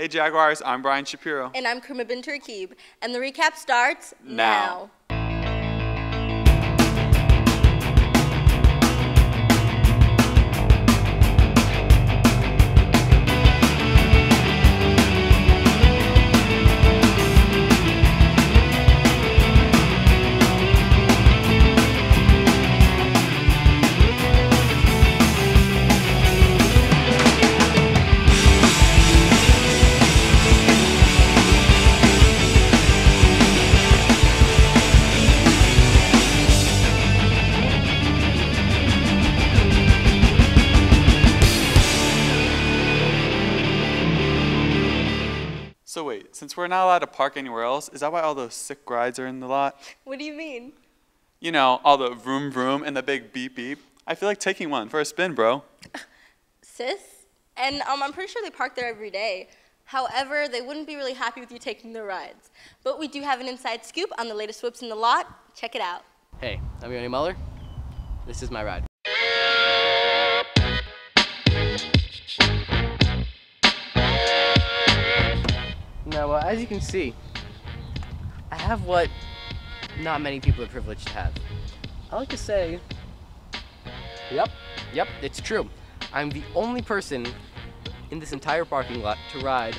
Hey Jaguars, I'm Brian Shapiro. And I'm Karma Binter Akib. And the recap starts Now. So wait, since we're not allowed to park anywhere else, is that why all those sick rides are in the lot? What do you mean? You know, all the vroom vroom and the big beep beep. I feel like taking one for a spin, bro. Sis? And I'm pretty sure they park there every day. However, they wouldn't be really happy with you taking their rides. But we do have an inside scoop on the latest whips in the lot. Check it out. Hey, I'm Yoni Muller. This is my ride. Now, as you can see, I have what not many people are privileged to have. I like to say, yep, it's true. I'm the only person in this entire parking lot to ride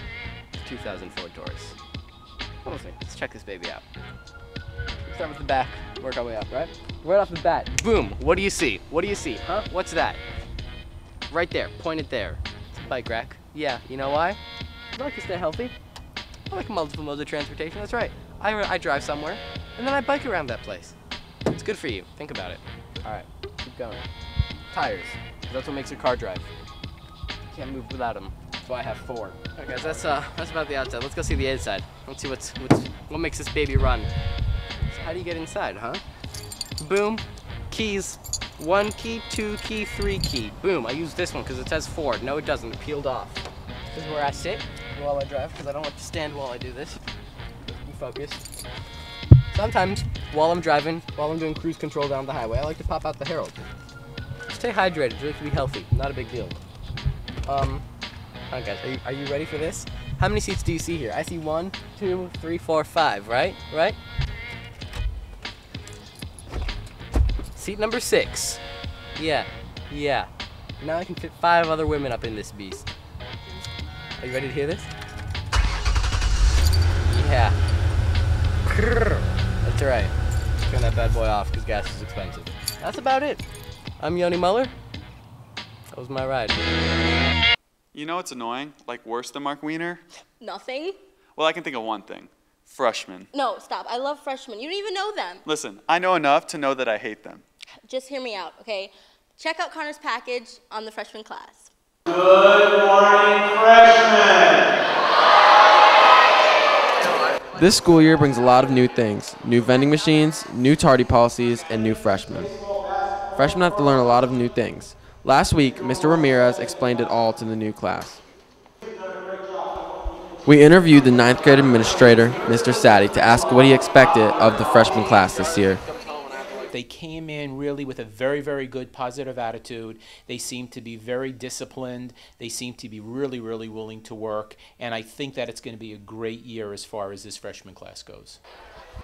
the 2004 Taurus. Hold on a second, let's check this baby out. Start with the back, work our way up, right? Right off the bat, boom, what do you see? What do you see, huh? What's that? Right there, point it there. It's a bike rack. Yeah, you know why? I like to stay healthy. I like multiple modes of transportation, that's right. I drive somewhere, and then I bike around that place. It's good for you, think about it. All right, keep going. Tires, that's what makes your car drive. Can't move without them, that's why I have 4. Okay guys, that's about the outside. Let's go see the inside. Let's see what makes this baby run. So how do you get inside, huh? Boom, keys. 1 key, 2 key, 3 key. Boom, I use this one because it says Ford. No, it doesn't, it peeled off. This is where I sit while I drive because I don't like to stand while I do this. Be focused. Sometimes, while I'm driving, while I'm doing cruise control down the highway, I like to pop out the Herald. Stay hydrated, drink to be healthy, not a big deal. Alright guys, are you ready for this? How many seats do you see here? I see 1, 2, 3, 4, 5, right? Right? Seat number 6. Yeah. Now I can fit 5 other women up in this beast. Are you ready to hear this? Yeah. That's right. Turn that bad boy off because gas is expensive. That's about it. I'm Yoni Muller. That was my ride. You know what's annoying? Like worse than Mark Wiener? Nothing? Well, I can think of one thing. Freshmen. No, stop. I love freshmen. You don't even know them. Listen, I know enough to know that I hate them. Just hear me out, okay? Check out Connor's package on the freshman class. Good morning, freshmen! This school year brings a lot of new things. New vending machines, new tardy policies, and new freshmen. Freshmen have to learn a lot of new things. Last week, Mr. Ramirez explained it all to the new class. We interviewed the 9th grade administrator, Mr. Sadie, to ask what he expected of the freshman class this year. They came in really with a very, very good positive attitude. They seemed to be very disciplined. They seemed to be really, really willing to work. And I think that it's going to be a great year as far as this freshman class goes.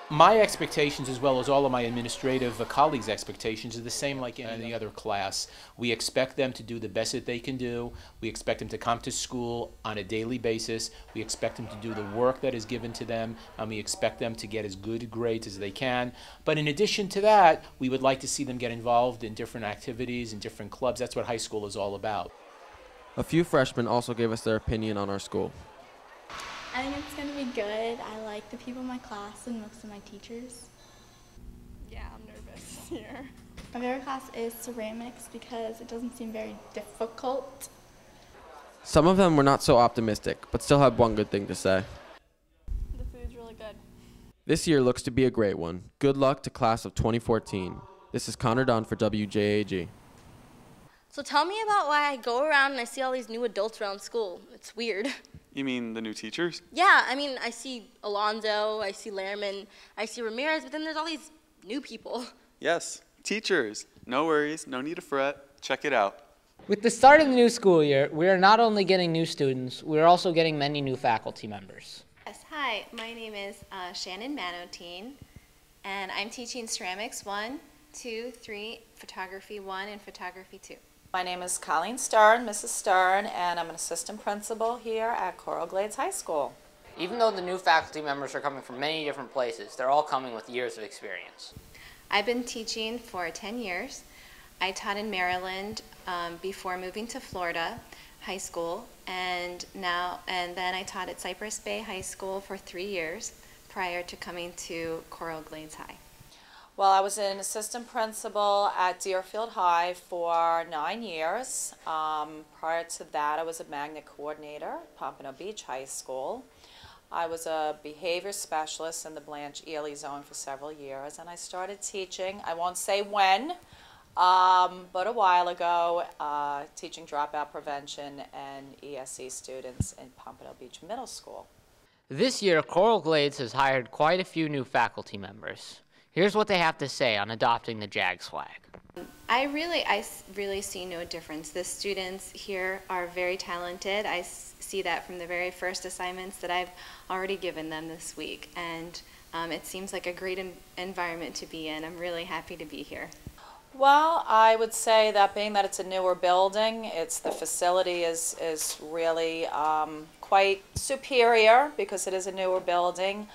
My expectations, as well as all of my administrative colleagues' expectations, are the same like in any other class. We expect them to do the best that they can do. We expect them to come to school on a daily basis. We expect them to do the work that is given to them, and we expect them to get as good grades as they can. But in addition to that, we would like to see them get involved in different activities and different clubs. That's what high school is all about. A few freshmen also gave us their opinion on our school. I think it's going to be good. I like the people in my class and most of my teachers. Yeah, I'm nervous here. My favorite class is ceramics because it doesn't seem very difficult. Some of them were not so optimistic, but still had one good thing to say. The food's really good. This year looks to be a great one. Good luck to class of 2014. This is Connor Dunn for WJAG. So tell me about why I go around and I see all these new adults around school. It's weird. You mean the new teachers? Yeah, I mean, I see Alonzo, I see Lehrman, I see Ramirez, but then there's all these new people. Yes, teachers. No worries, no need to fret. Check it out. With the start of the new school year, we are not only getting new students, we are also getting many new faculty members. Yes, hi, my name is Shannon Manotine, and I'm teaching ceramics 1, 2, 3, photography 1, and photography 2. My name is Colleen Stern, Mrs. Stern, and I'm an assistant principal here at Coral Glades High School. Even though the new faculty members are coming from many different places, they're all coming with years of experience. I've been teaching for 10 years. I taught in Maryland before moving to Florida High School, and then I taught at Cypress Bay High School for 3 years prior to coming to Coral Glades High. Well, I was an assistant principal at Deerfield High for 9 years. Prior to that, I was a magnet coordinator at Pompano Beach High School. I was a behavior specialist in the Blanche Ely zone for several years, and I started teaching, I won't say when, but a while ago, teaching dropout prevention and ESE students in Pompano Beach Middle School. This year, Coral Glades has hired quite a few new faculty members. Here's what they have to say on adopting the JAGS flag. I really see no difference. The students here are very talented. I see that from the very first assignments that I've already given them this week, and it seems like a great environment to be in. I'm really happy to be here. Well, I would say that being that it's a newer building, the facility is really quite superior because it is a newer building.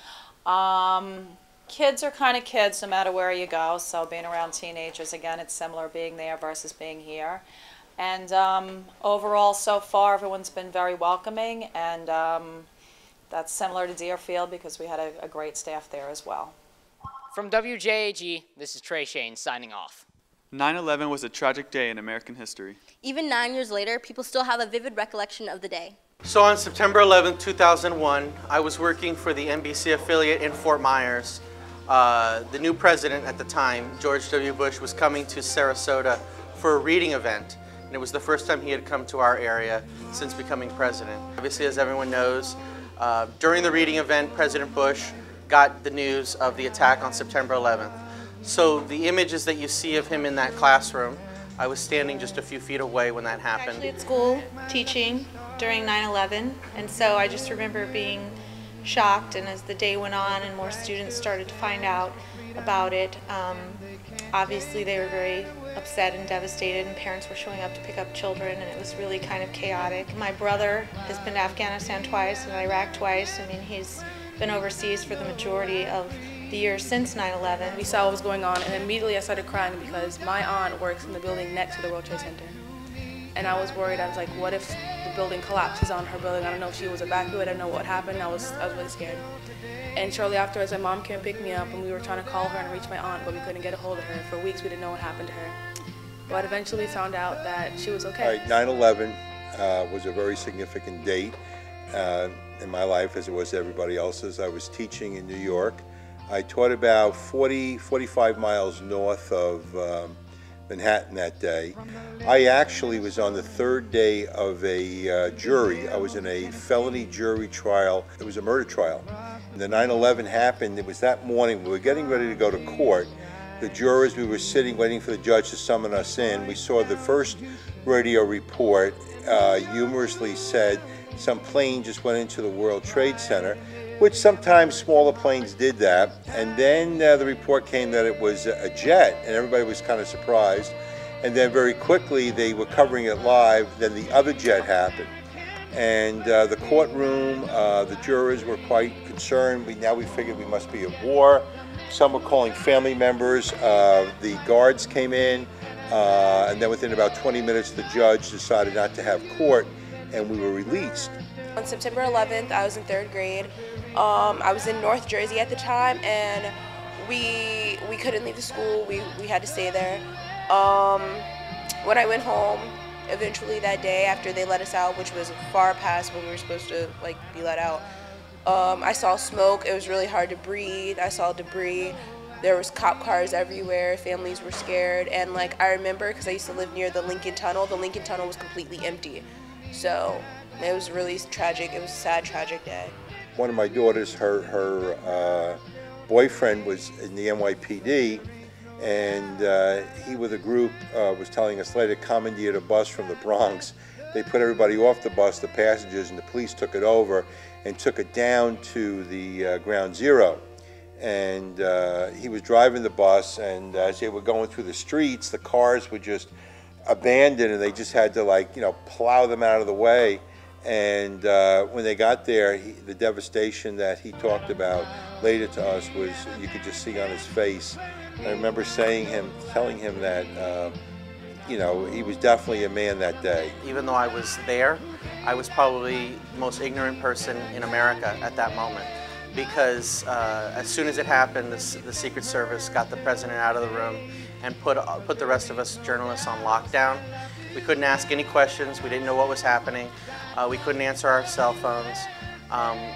Kids are kind of kids no matter where you go, so being around teenagers, again, it's similar being there versus being here. And overall, so far, everyone's been very welcoming, and that's similar to Deerfield because we had a great staff there as well. From WJAG, this is Trey Shane signing off. 9/11 was a tragic day in American history. Even 9 years later, people still have a vivid recollection of the day. So on September 11, 2001, I was working for the NBC affiliate in Fort Myers. The new president at the time, George W. Bush, was coming to Sarasota for a reading event. And it was the first time he had come to our area since becoming president. Obviously, as everyone knows, during the reading event, President Bush got the news of the attack on September 11th. So the images that you see of him in that classroom, I was standing just a few feet away when that happened. Actually at school teaching during 9/11, and so I just remember being shocked, and as the day went on and more students started to find out about it, obviously they were very upset and devastated, and parents were showing up to pick up children, and it was really kind of chaotic. My brother has been to Afghanistan twice and Iraq twice. I mean, he's been overseas for the majority of the years since 9/11. We saw what was going on, and immediately I started crying because my aunt works in the building next to the World Trade Center. And I was worried. I was like, what if the building collapses on her building? I don't know if she was evacuated. I don't know what happened. I was really scared. And shortly afterwards, my mom came and picked me up, and we were trying to call her and reach my aunt, but we couldn't get a hold of her. For weeks, we didn't know what happened to her. But eventually found out that she was okay. All right, 9/11 was a very significant date in my life, as it was everybody else's. I was teaching in New York. I taught about 45 miles north of Manhattan that day. I actually was on the third day of a jury. I was in a felony jury trial. It was a murder trial. And the 9/11 happened. It was that morning. We were getting ready to go to court. The jurors, we were sitting waiting for the judge to summon us in. We saw the first radio report humorously said some plane just went into the World Trade Center, which sometimes smaller planes did that. And then the report came that it was a jet, and everybody was kind of surprised. And then very quickly, they were covering it live, then the other jet happened. And the courtroom, the jurors were quite concerned. Now we figured we must be at war. Some were calling family members. The guards came in, and then within about 20 minutes, the judge decided not to have court, and we were released. On September 11th, I was in 3rd grade. I was in North Jersey at the time, and we couldn't leave the school. We had to stay there. When I went home, eventually that day after they let us out, which was far past when we were supposed to be let out, I saw smoke. It was really hard to breathe. I saw debris. There was cop cars everywhere. Families were scared, and I remember, because I used to live near the Lincoln Tunnel. The Lincoln Tunnel was completely empty, so it was really tragic. It was a sad, tragic day. One of my daughters, her boyfriend was in the NYPD, and he with a group was telling us later, commandeered a bus from the Bronx. They put everybody off the bus, the passengers, and the police took it over and took it down to the ground zero. And he was driving the bus, and as they were going through the streets, the cars were just abandoned, and they just had to, like, you know, plow them out of the way. And when they got there, the devastation that he talked about later to us was, you could just see on his face. I remember telling him that, you know, he was definitely a man that day. Even though I was there, I was probably the most ignorant person in America at that moment, because as soon as it happened, the Secret Service got the president out of the room and put the rest of us journalists on lockdown. We couldn't ask any questions. We didn't know what was happening. We couldn't answer our cell phones.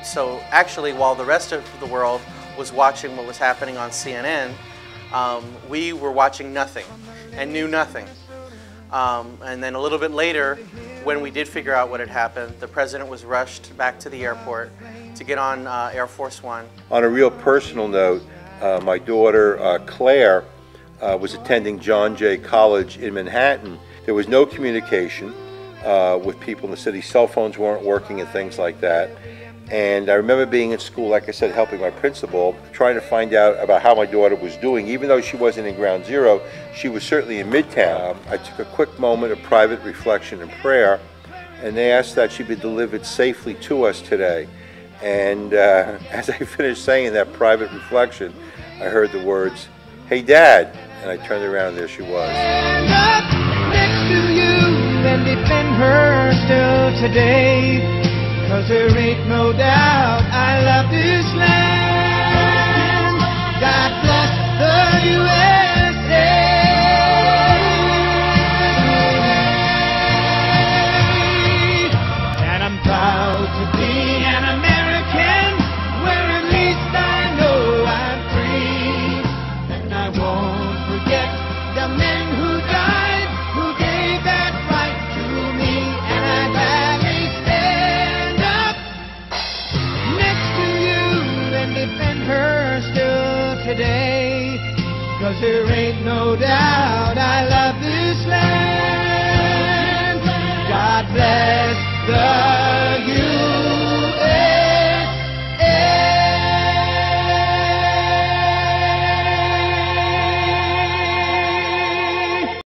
So actually, while the rest of the world was watching what was happening on CNN, we were watching nothing and knew nothing. And then a little bit later, when we did figure out what had happened, the president was rushed back to the airport to get on Air Force One. On a real personal note, my daughter Claire was attending John Jay College in Manhattan. There was no communication with people in the city. Cell phones weren't working and things like that. And I remember being in school, like I said, helping my principal, trying to find out about how my daughter was doing. Even though she wasn't in Ground Zero, she was certainly in Midtown. I took a quick moment of private reflection and prayer, and they asked that she be delivered safely to us today. And as I finished saying that private reflection, I heard the words, "Hey, Dad," and I turned around and there she was. Stand up next to you and defend her still today. 'Cause there ain't no doubt I love this land. God bless the USA. And I'm proud to be an American, where at least I know I'm free. And I won't forget the men who died, who gave that right to me. And I gladly stand up next to you and defend her still today. 'Cause there ain't no doubt I love this land. God bless the